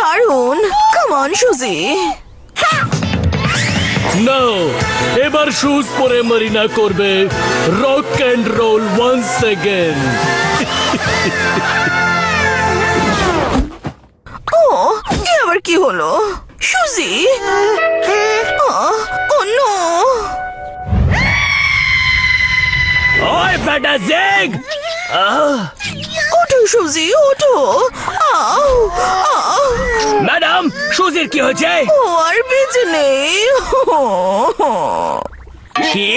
দারুণ। Come on সুজি। নাও এবার শুজ পরে মারিনা করবে rock and roll once again. ও এ আবার কি হলো? সুজি, ও নো। ওই বেটা জেগ, ওঠো সুজি, ওঠো। আউ, আউ। ম্যাডাম সুজির কি হয়েছে? ও আর বেঁচে নেই। কি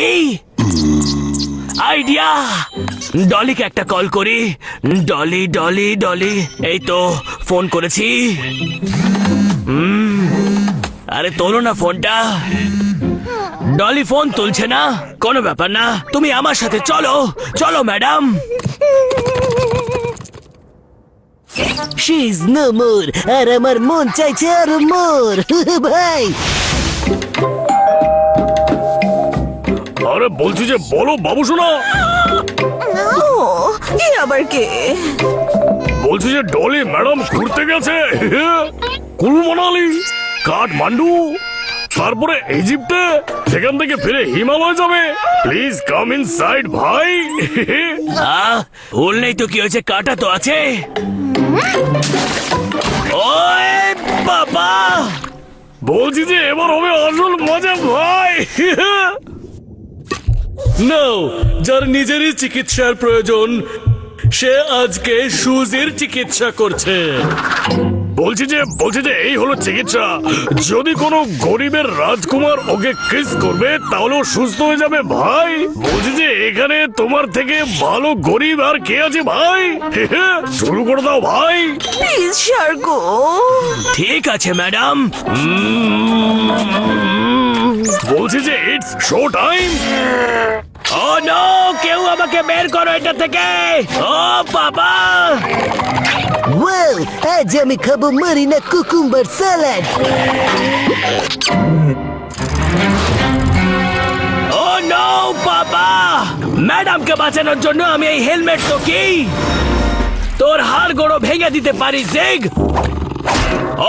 আইডিয়া! ডলিকে একটা কল করি। ডলি ডলি ডলি, এই তো ফোন করেছি। আরে তোলো না ফোনটা। ডলি ফোন তুলছে না। কোনো ব্যাপার না, তুমি আমার সাথে চলো। চলো madam. She is no more, আর আমার মন চাইছে আরো মোর। ভাই আরে বলছি যে বলো বাবু শোনা। ও এ আবার কে? বলছি যে ডলি ম্যাডাম ঘুরতে গেছে কুলু মানালি, কাঠমান্ডু, তারপরে ইজিপ্টে, সেখান থেকে ফিরে হিমালয় যাবে। প্লিজ কাম ইনসাইড ভাই। ভুল নেই তো, কি হয়েছে? কাটা তো আছে। ওই বাবা, বলছি যে এবার হবে আসল মজা ভাই। নাও, যার নিজেরই চিকিৎসার প্রয়োজন সে আজকে সুজির চিকিৎসা করছে। বলছি যে এই হলো চিকিৎসা। যদি কোনো গরিবের রাজকুমার ওকে কিস করবে তাহলে ও সুস্থ হয়ে যাবে ভাই। বলছি যে এখানে তোমার থেকে ভালো গরিব আর কে আছে ভাই? শুরু করে দাও ভাই। প্লিজ শার্গো। ঠিক আছে ম্যাডাম। বলছি যে it's show time. Oh no, কেউ আমাকে বের করো এটা থেকে। ও বাবা, ওয়াও, আজ আমি খাবো মারিনা কুকুম্বার স্যালাড। ও নো বাবা, ম্যাডামকে বাঁচানোর জন্য আমি এই হেলমেট তো কি তোর হাড় গোড়ো ভেঙে দিতে পারি জেগ।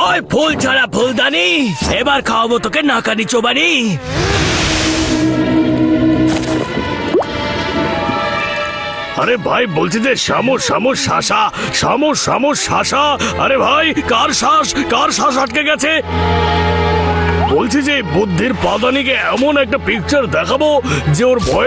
ওই ফুল ছাড়া ফুলদানি, এবার খাওয়াবো তোকে নাকানি চোবানি। আরে ভাই বলছি যে শামু শামু শাসা, শামু শামু শাসা। আরে ভাই কার শ্বাস আটকে গেছে? বলছি যে বুদ্ধির পাদানিকে এমন একটা পিকচার দেখাবো যে ওর ভয়